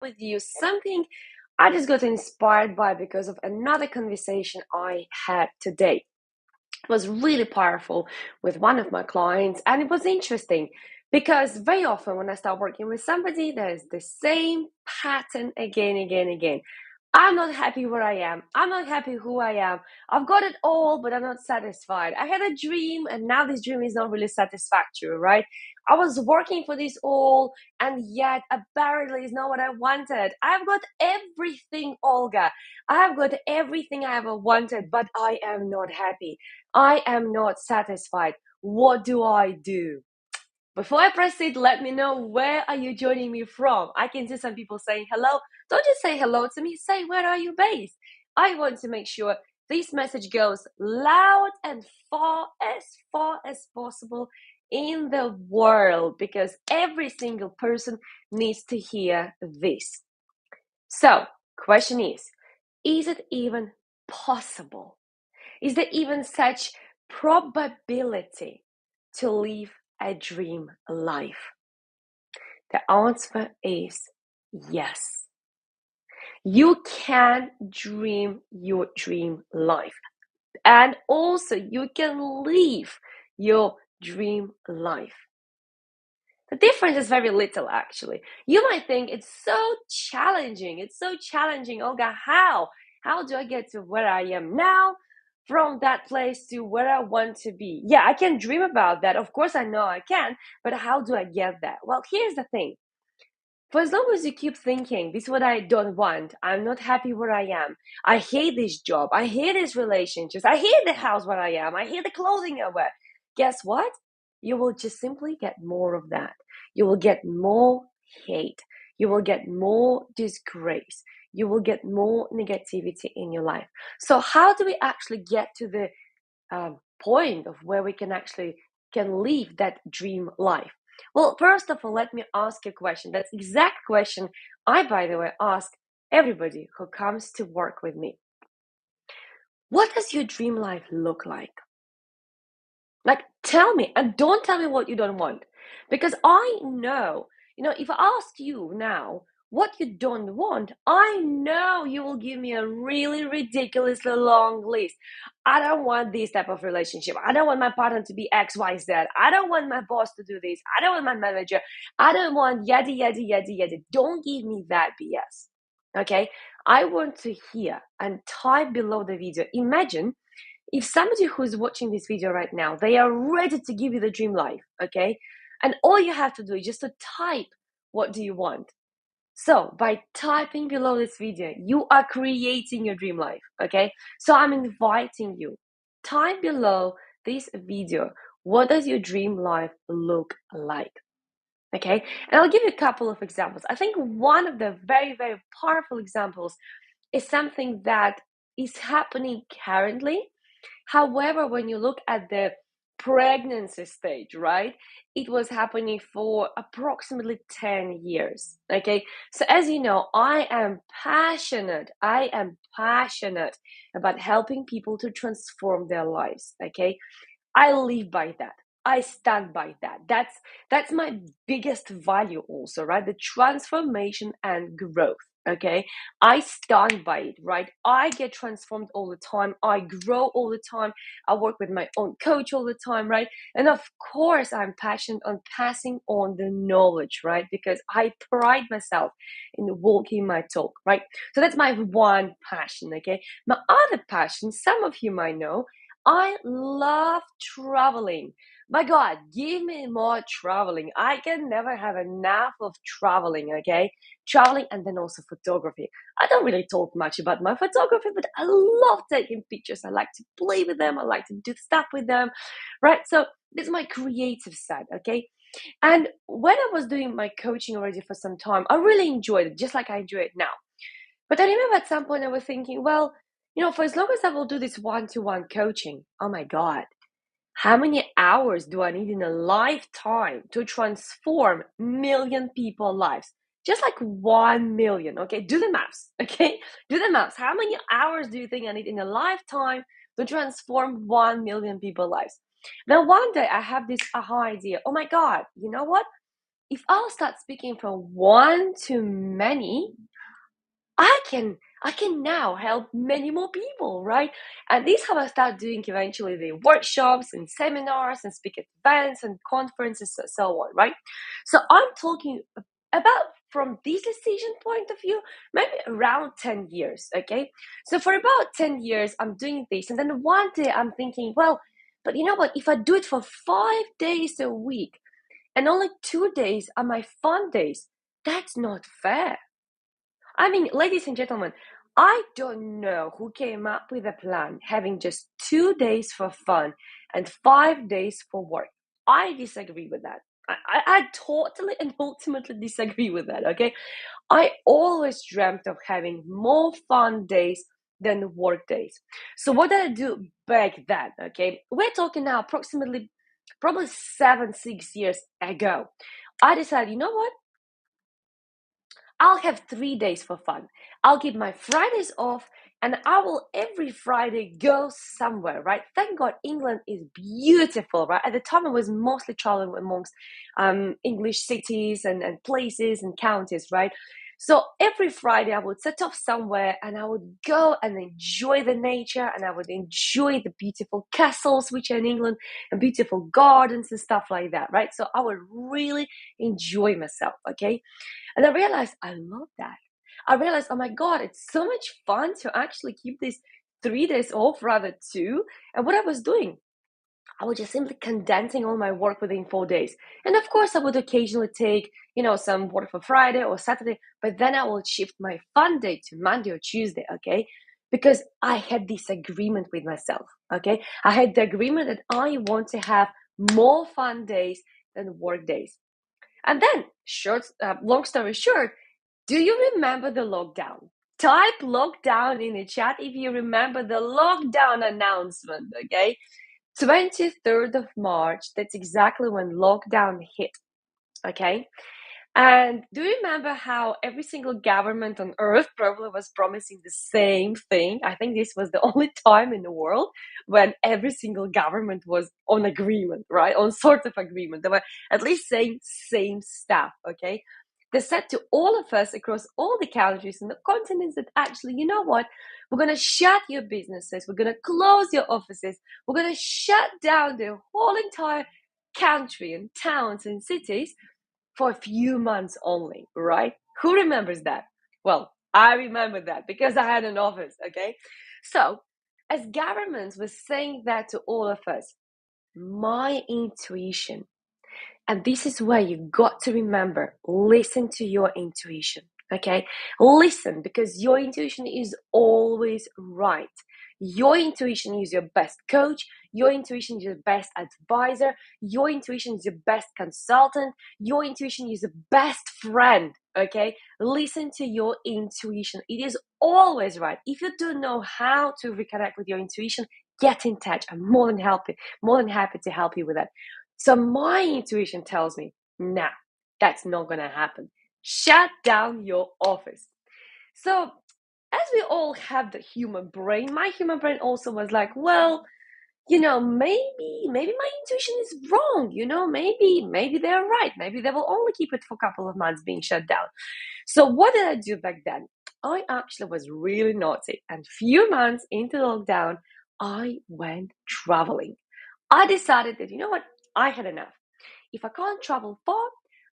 with you something I just got inspired by because of another conversation I had today. It was really powerful with one of my clients, and it was interesting because very often when I start working with somebody, there's the same pattern again. I'm not happy where I am. I'm not happy who I am. I've got it all, but I'm not satisfied. I had a dream, and now this dream is not really satisfactory, right? I was working for this all, and yet apparently it's not what I wanted. I've got everything, Olga. I have got everything I ever wanted, but I am not happy. I am not satisfied. What do I do? Before I proceed, let me know, where are you joining me from? I can see some people saying hello. Don't just say hello to me, say where are you based? I want to make sure this message goes loud and far as possible in the world, because every single person needs to hear this. So, question is it even possible? Is there even such probability to live a dream life? The answer is yes. You can dream your dream life, and also you can live your dream life. The difference is very little, actually. You might think it's so challenging. It's so challenging, Olga. How? How do I get to where I am now, from that place to where I want to be? Yeah, I can dream about that. Of course, I know I can, but how do I get that? Well, here's the thing. For as long as you keep thinking, this is what I don't want, I'm not happy where I am, I hate this job, I hate these relationships, I hate the house where I am, I hate the clothing I wear, guess what? You will just simply get more of that. You will get more hate. You will get more disgrace. You will get more negativity in your life. So how do we actually get to the point of where we can live that dream life? Well, first of all, let me ask you a question. That's the exact question I, by the way, ask everybody who comes to work with me. What does your dream life look like? Like, tell me, and don't tell me what you don't want. Because I know, if I ask you now what you don't want, I know you will give me a really ridiculously long list. I don't want this type of relationship. I don't want my partner to be XYZ. I don't want my boss to do this. I don't want my manager. I don't want yada, yada, yada, yada. Don't give me that BS. Okay? I want to hear and type below the video. Imagine if somebody who's watching this video right now, they are ready to give you the dream life, okay? And all you have to do is just to type, what do you want? So by typing below this video, you are creating your dream life, okay? So I'm inviting you, type below this video, what does your dream life look like? Okay, and I'll give you a couple of examples. I think one of the very, very powerful examples is something that is happening currently. However, when you look at the pregnancy stage, right, it was happening for approximately 10 years. Okay, so as you know, I am passionate about helping people to transform their lives. Okay, I live by that. I stand by that. That's my biggest value also, right? The transformation and growth. Okay. I stand by it, right? I get transformed all the time. I grow all the time. I work with my own coach all the time, right? And of course, I'm passionate on passing on the knowledge, right? Because I pride myself in walking my talk, right? So that's my one passion, okay? My other passion, some of you might know, I love traveling. My God, give me more traveling. I can never have enough of traveling, okay? Traveling and then also photography. I don't really talk much about my photography, but I love taking pictures. I like to play with them. I like to do stuff with them, right? So this is my creative side, okay? And when I was doing my coaching already for some time, I really enjoyed it, just like I enjoy it now. But I remember at some point I was thinking, well, for as long as I will do this one-to-one coaching, oh my God, how many hours do I need in a lifetime to transform million people's lives? Just like 1 million, okay? Do the maths, okay? Do the maths. How many hours do you think I need in a lifetime to transform 1 million people's lives? Then one day I have this aha idea. Oh my God, you know what? if I'll start speaking from one to many, I can I can now help many more people, right? And this is how I start doing eventually the workshops and seminars and speak at events and conferences and so on, right? So I'm talking about from this decision point of view, maybe around 10 years, okay? So for about 10 years, I'm doing this. And then one day I'm thinking, well, but you know what? If I do it for 5 days a week and only 2 days are my fun days, that's not fair. I mean, ladies and gentlemen, I don't know who came up with a plan having just 2 days for fun and 5 days for work. I disagree with that. I totally and ultimately disagree with that, okay? I always dreamt of having more fun days than work days. So what did I do back then, okay? We're talking now approximately probably 6 years ago. I decided, you know what? I'll have 3 days for fun. I'll give my Fridays off and I will every Friday go somewhere, right? Thank God England is beautiful, right? At the time, I was mostly traveling amongst English cities and places and counties, right? So every Friday, I would set off somewhere and I would go and enjoy the nature and I would enjoy the beautiful castles, which are in England, and beautiful gardens and stuff like that, right? So I would really enjoy myself, okay? And I realized I love that. I realized, oh my God, it's so much fun to actually keep these 3 days off rather two. And what I was doing, I was just simply condensing all my work within 4 days. And of course, I would occasionally take, some work for Friday or Saturday, but then I will shift my fun day to Monday or Tuesday, okay? Because I had this agreement with myself, okay? I had the agreement that I want to have more fun days than work days. And then, long story short, do you remember the lockdown? Type lockdown in the chat if you remember the lockdown announcement, okay? 23rd of March, that's exactly when lockdown hit, okay? And do you remember how every single government on earth probably was promising the same thing? I think this was the only time in the world when every single government was on agreement, right? On sort of agreement. They were at least saying same stuff, okay? They said to all of us across all the countries and the continents that actually, you know what? We're going to shut your businesses. We're going to close your offices. We're going to shut down the whole entire country and towns and cities for a few months only, right? Who remembers that? Well, I remember that because I had an office, okay? So, as governments were saying that to all of us, my intuition, and this is where you got to remember, listen to your intuition, okay? Listen, because your intuition is always right. Your intuition is your best coach. Your intuition is your best advisor. Your intuition is your best consultant. Your intuition is the best friend, okay? Listen to your intuition. It is always right. If you don't know how to reconnect with your intuition, get in touch. I'm more than happy to help you with that. So my intuition tells me, nah, that's not going to happen. Shut down your office. So as we all have the human brain, my human brain also was like, well, maybe my intuition is wrong. Maybe they're right. Maybe they will only keep it for a couple of months being shut down. So what did I do back then? I actually was really naughty. And few months into lockdown, I went traveling. I decided that, you know what? I had enough. If I can't travel far,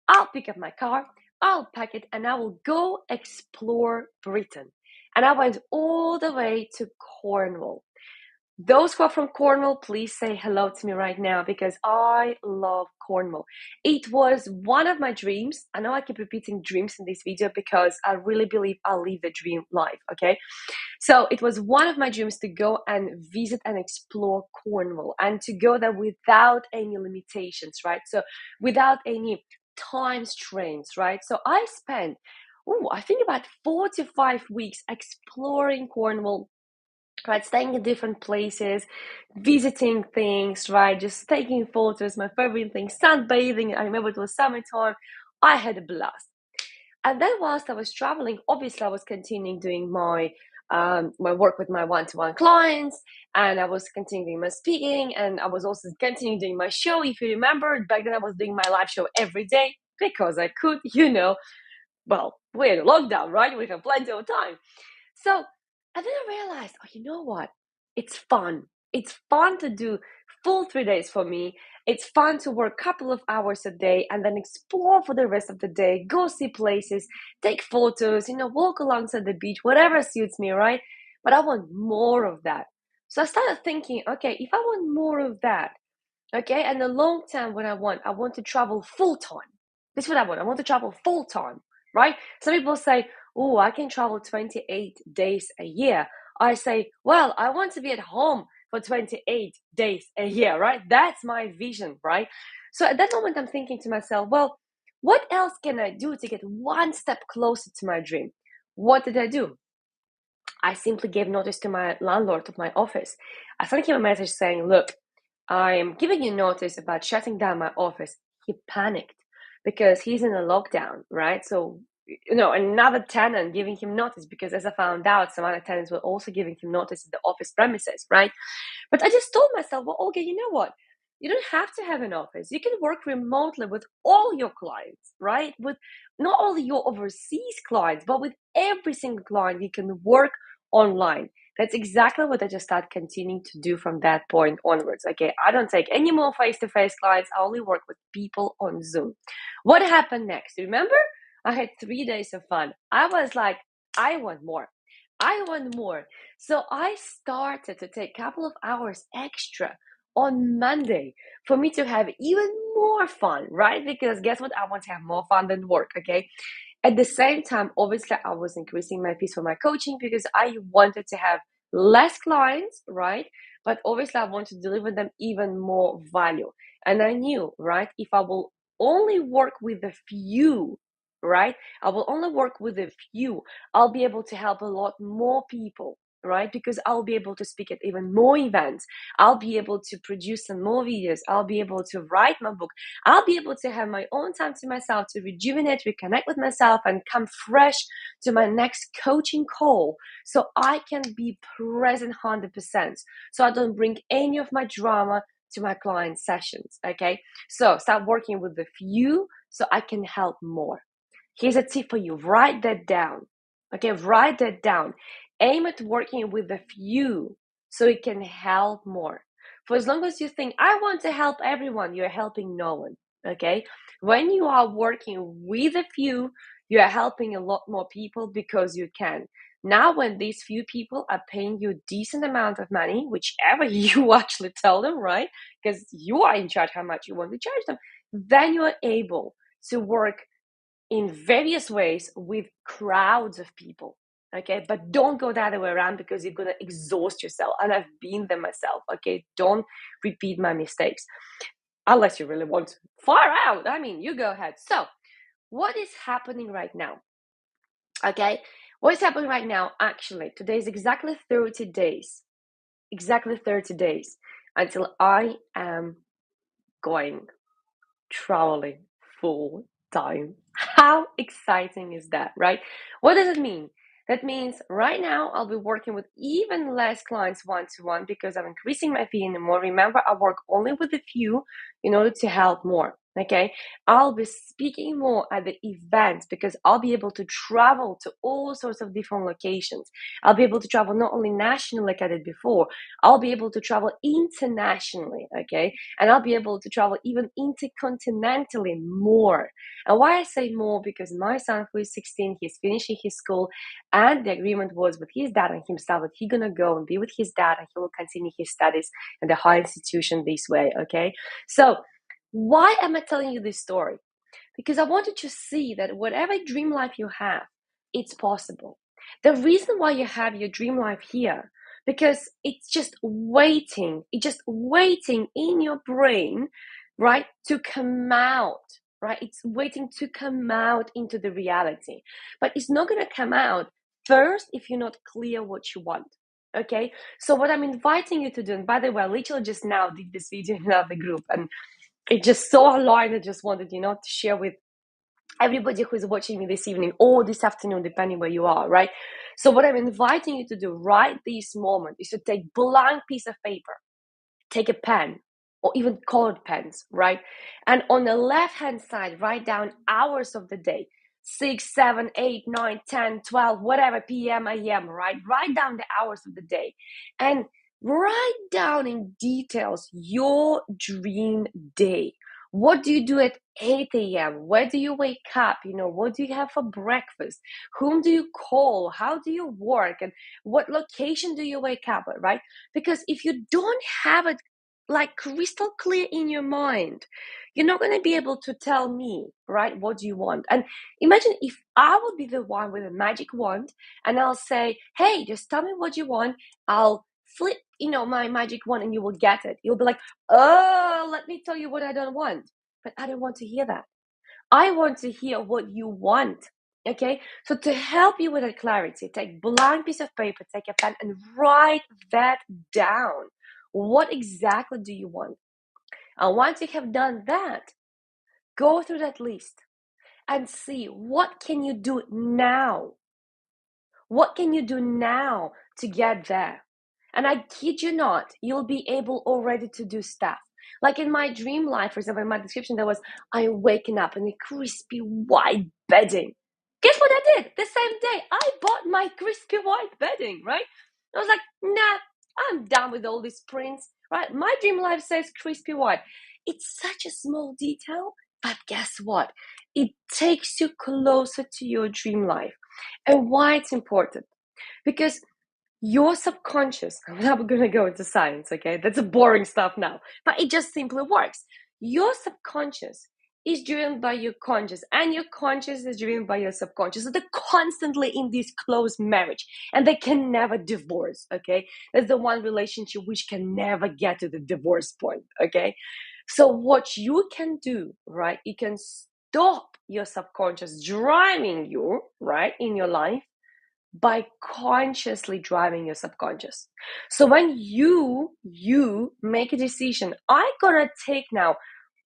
I'll pick up my car, I'll pack it, and I will go explore Britain. And I went all the way to Cornwall. Those who are from Cornwall, please say hello to me right now because I love Cornwall. It was one of my dreams. I know I keep repeating dreams in this video because I really believe I'll live the dream life, okay? So it was one of my dreams to go and visit and explore Cornwall and to go there without any limitations, right? So without any time strains, right? So I spent, I think about 4 to 5 weeks exploring Cornwall, right? Staying in different places, visiting things, right? Just taking photos, my favorite thing, sunbathing. I remember it was summertime. I had a blast. And then whilst I was traveling, obviously I was continuing doing my work with my one-to-one clients, and I was continuing my speaking, and I was also continuing doing my show. If you remember, back then I was doing my live show every day. because I could, well, we're in lockdown, right? We have plenty of time. So, and then I realized, oh, you know what? It's fun. It's fun to do full 3 days for me. It's fun to work a couple of hours a day and then explore for the rest of the day, go see places, take photos, walk alongside the beach, whatever suits me, right? But I want more of that. So I started thinking, okay, if I want more of that, okay, and the long term, what I want to travel full time. This is what I want. I want to travel full time, right? Some people say, oh, I can travel 28 days a year. I say, well, I want to be at home for 28 days a year, right? That's my vision, right? So at that moment, I'm thinking to myself, well, what else can I do to get one step closer to my dream? What did I do? I simply gave notice to my landlord of my office. I sent him a message saying, look, I am giving you notice about shutting down my office. He panicked because he's in a lockdown, right? So, another tenant giving him notice because, as I found out, some other tenants were also giving him notice at the office premises, right? But I just told myself, well, Olga, you know what? You don't have to have an office. You can work remotely with all your clients, right? With not only your overseas clients, but with every single client, you can work online. That's exactly what I just start continuing to do from that point onwards. Okay, I don't take any more face-to-face clients. I only work with people on Zoom. What happened next? Remember? I had 3 days of fun. I was like, I want more. I want more. So I started to take a couple of hours extra on Monday for me to have even more fun, right? Because guess what? I want to have more fun than work, okay? At the same time, obviously, I was increasing my fees for my coaching because I wanted to have less clients, right? But obviously, I want to deliver them even more value. And I knew, right? If I will only work with a few, right? I will only work with a few. I'll be able to help a lot more people, right? Because I'll be able to speak at even more events. I'll be able to produce some more videos. I'll be able to write my book. I'll be able to have my own time to myself to rejuvenate, reconnect with myself, and come fresh to my next coaching call so I can be present 100%. So I don't bring any of my drama to my client sessions. Okay. So start working with the few so I can help more. Here's a tip for you. Write that down. Okay, write that down. Aim at working with a few so it can help more. For as long as you think, I want to help everyone, you're helping no one. Okay? When you are working with a few, you are helping a lot more people because you can. Now, when these few people are paying you a decent amount of money, whichever you actually tell them, right? Because you are in charge how much you want to charge them, then you are able to work in various ways with crowds of people. Okay, but don't go the other way around because you're gonna exhaust yourself. And I've been there myself. Okay, don't repeat my mistakes unless you really want to. Far out. I mean, you go ahead. So, what is happening right now? Okay, what is happening right now? Actually, today is exactly 30 days. Exactly 30 days until I am going traveling full time. How exciting is that, right? What does it mean? That means right now I'll be working with even less clients one-to-one because I'm increasing my fee anymore. Remember, I work only with a few in order to help more. Okay, I'll be speaking more at the events because I'll be able to travel to all sorts of different locations. I'll be able to travel not only nationally like I did before, I'll be able to travel internationally. Okay, and I'll be able to travel even intercontinentally more. And why I say more, because my son, who is 16, he's finishing his school, and the agreement was with his dad and himself that he's gonna go and be with his dad, and he will continue his studies in the higher institution this way. Okay, so why am I telling you this story? Because I wanted to see that whatever dream life you have, it's possible. The reason why you have your dream life here, because it's just waiting in your brain, right, to come out, right? It's waiting to come out into the reality. But it's not going to come out first if you're not clear what you want. Okay, so what I'm inviting you to do, and by the way, I literally just now did this video in another group, and it just so aligned. I just wanted, to share with everybody who is watching me this evening or this afternoon, depending where you are, right? So what I'm inviting you to do right this moment is to take blank piece of paper, take a pen or even colored pens, right? And on the left hand side, write down hours of the day: 6, 7, 8, 9, 10, 12, whatever, PM, AM, right? Write down the hours of the day and write down in details your dream day. What do you do at 8 a.m.? Where do you wake up? What do you have for breakfast? Whom do you call? How do you work? And what location do you wake up at, right? Because if you don't have it like crystal clear in your mind, you're not going to be able to tell me, right, what do you want. And imagine if I would be the one with a magic wand and I'll say, hey, just tell me what you want. I'll flip, my magic wand and you will get it. You'll be like, oh, let me tell you what I don't want. But I don't want to hear that. I want to hear what you want. Okay, so to help you with that clarity, take blank piece of paper, take a pen, and write that down. What exactly do you want? And once you have done that, go through that list and see what can you do now. What can you do now to get there? And I kid you not, you'll be able already to do stuff. Like in my dream life, for example, in my description, there was, I'm waking up in a crispy white bedding. Guess what I did? The same day, I bought my crispy white bedding, right? I was like, nah, I'm done with all these prints, right? My dream life says crispy white. It's such a small detail, but guess what? It takes you closer to your dream life. And why it's important? Because your subconscious, I'm not going to go into science, okay? That's a boring stuff now, but it just simply works. Your subconscious is driven by your conscious, and your conscious is driven by your subconscious. So they're constantly in this close marriage, and they can never divorce, okay? That's the one relationship which can never get to the divorce point, okay? So what you can do, right? You can stop your subconscious driving you, right, in your life by consciously driving your subconscious. So when you make a decision, I gonna take now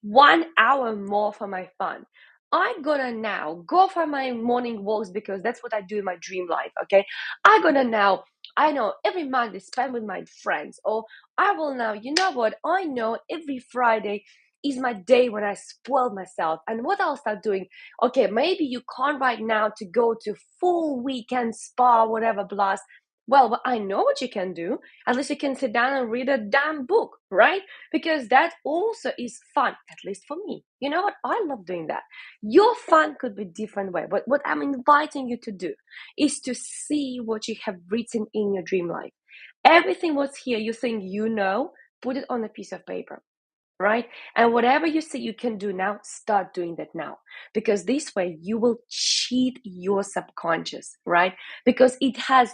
1 hour more for my fun. I gonna now go for my morning walks because that's what I do in my dream life. Okay, I gonna now, I know, every Monday spend with my friends, or I will now, you know what, I know every Friday is my day when I spoil myself. And what I'll start doing, okay, maybe you can't right now to go to full weekend spa, whatever blast. Well, but I know what you can do. At least you can sit down and read a damn book, right? Because that also is fun, at least for me. You know what? I love doing that. Your fun could be different way, but what I'm inviting you to do is to see what you have written in your dream life. Everything what's here, you think you know, put it on a piece of paper, right? And whatever you say you can do now, start doing that now. Because this way you will cheat your subconscious, right? Because it has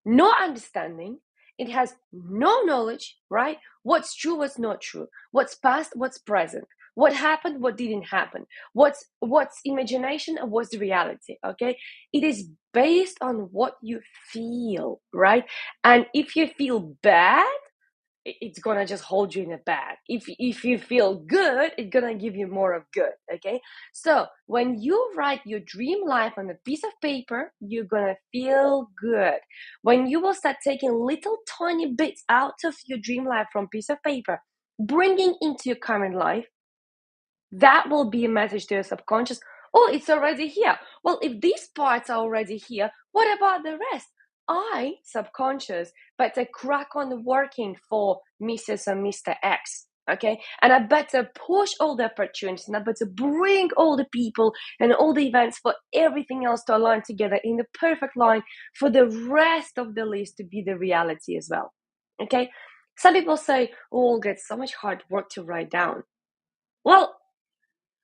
no understanding, it has no knowledge, right? What's true, what's not true, what's past, what's present, what happened, what didn't happen, what's imagination and what's the reality. Okay, it is based on what you feel, right? And if you feel bad, it's gonna just hold you in a bad. If you feel good, it's gonna give you more of good. Okay, so when you write your dream life on a piece of paper, you're gonna feel good. When you will start taking little tiny bits out of your dream life from piece of paper, bringing into your current life, that will be a message to your subconscious. Oh, it's already here. Well, if these parts are already here, what about the rest? I, subconscious, better crack on working for Mrs. or Mr. X. Okay, and I better push all the opportunities, and I better bring all the people and all the events for everything else to align together in the perfect line for the rest of the list to be the reality as well. Okay, some people say, oh, Olga, it's so much hard work to write down. Well,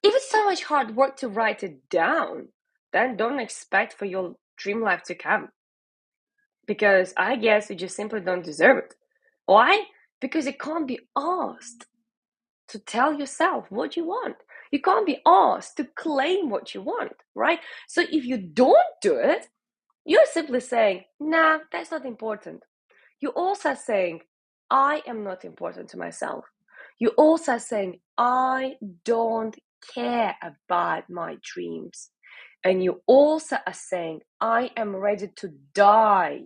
if it's so much hard work to write it down, then don't expect for your dream life to come. Because I guess you just simply don't deserve it. Why? Because you can't be asked to tell yourself what you want. You can't be asked to claim what you want, right? So if you don't do it, you're simply saying, nah, that's not important. You're also saying, I am not important to myself. You're also saying, I don't care about my dreams. And you also are saying, I am ready to die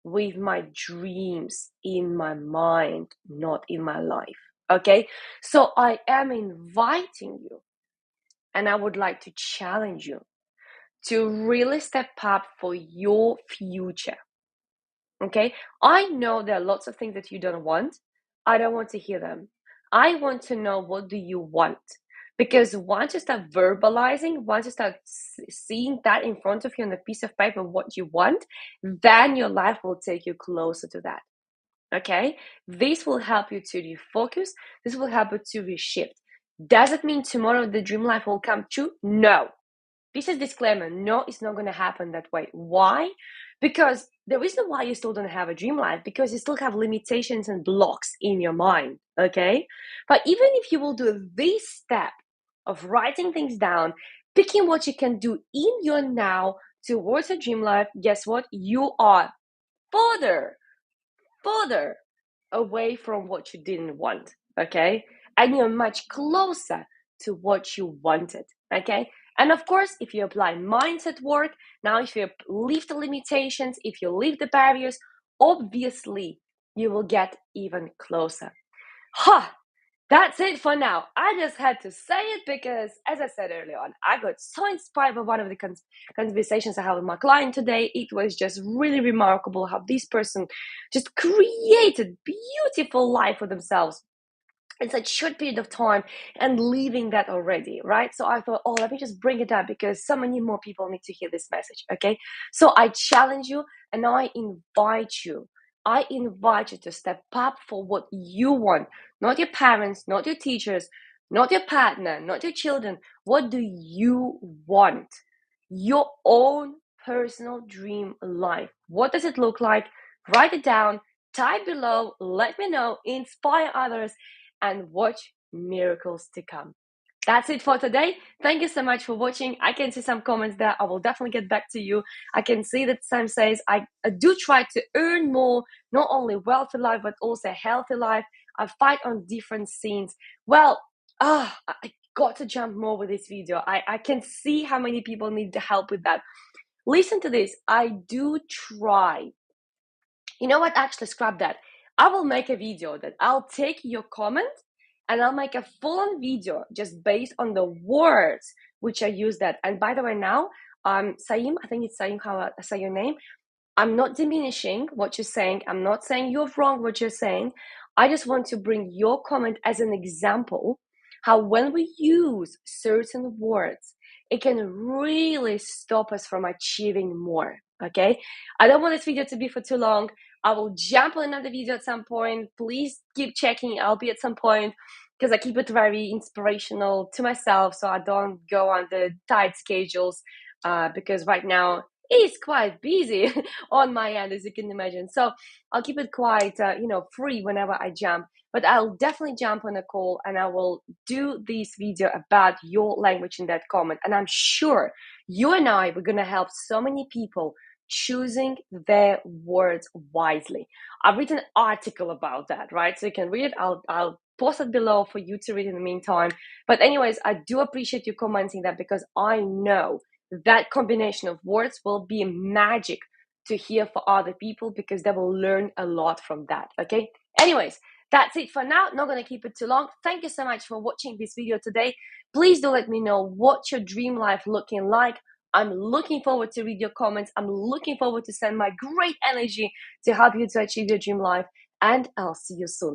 with my dreams in my mind, not in my life. Okay, so I am inviting you, and I would like to challenge you to really step up for your future. Okay, I know there are lots of things that you don't want. I don't want to hear them. I want to know, what do you want? Because once you start verbalizing, once you start seeing that in front of you on a piece of paper what you want, then your life will take you closer to that. Okay, this will help you to refocus. This will help you to reshift. Does it mean tomorrow the dream life will come true? No. This is disclaimer. No, it's not going to happen that way. Why? Because the reason why you still don't have a dream life, because you still have limitations and blocks in your mind. Okay, but even if you will do this step of writing things down, picking what you can do in your now towards a dream life, guess what? You are further further away from what you didn't want, okay? And you're much closer to what you wanted, okay? And of course, if you apply mindset work, now if you leave the limitations, if you leave the barriers, obviously you will get even closer. Ha! That's it for now. I just had to say it because, as I said earlier on, I got so inspired by one of the conversations I had with my client today. It was just really remarkable how this person just created beautiful life for themselves in such short period of time and leaving that already, right? So I thought, oh, let me just bring it up because so many more people need to hear this message, okay? So I challenge you and I invite you to step up for what you want, not your parents, not your teachers, not your partner, not your children. What do you want? Your own personal dream life. What does it look like? Write it down, type below, let me know, inspire others, and watch miracles to come. That's it for today. Thank you so much for watching. I can see some comments there. I will definitely get back to you. I can see that Sam says, I do try to earn more, not only wealthy life, but also healthy life. I fight on different scenes. Well, I got to jump more with this video. I can see how many people need the help with that. Listen to this. I do try. You know what? Actually, scrap that. I will make a video that I'll take your comment and I'll make a full-on video just based on the words which I use that. And by the way, now, Saim, I think it's Saim how I say your name. I'm not diminishing what you're saying. I'm not saying you're wrong what you're saying. I just want to bring your comment as an example how when we use certain words, it can really stop us from achieving more. Okay, I don't want this video to be for too long. I will jump on another video at some point. Please keep checking. I'll be at some point because I keep it very inspirational to myself so I don't go on the tight schedules because right now it's quite busy on my end, as you can imagine. So I'll keep it quite, free whenever I jump. But I'll definitely jump on a call and I will do this video about your language in that comment. And I'm sure you and I, we're going to help so many people choosing their words wisely. I've written an article about that, right? So you can read it. I'll post it below for you to read in the meantime. But anyways, I do appreciate you commenting that because I know that combination of words will be magic to hear for other people because they will learn a lot from that. Okay, anyways, that's it for now. Not going to keep it too long. Thank you so much for watching this video today. Please do let me know what your dream life looking like. I'm looking forward to read your comments. I'm looking forward to send my great energy to help you to achieve your dream life, and I'll see you soon.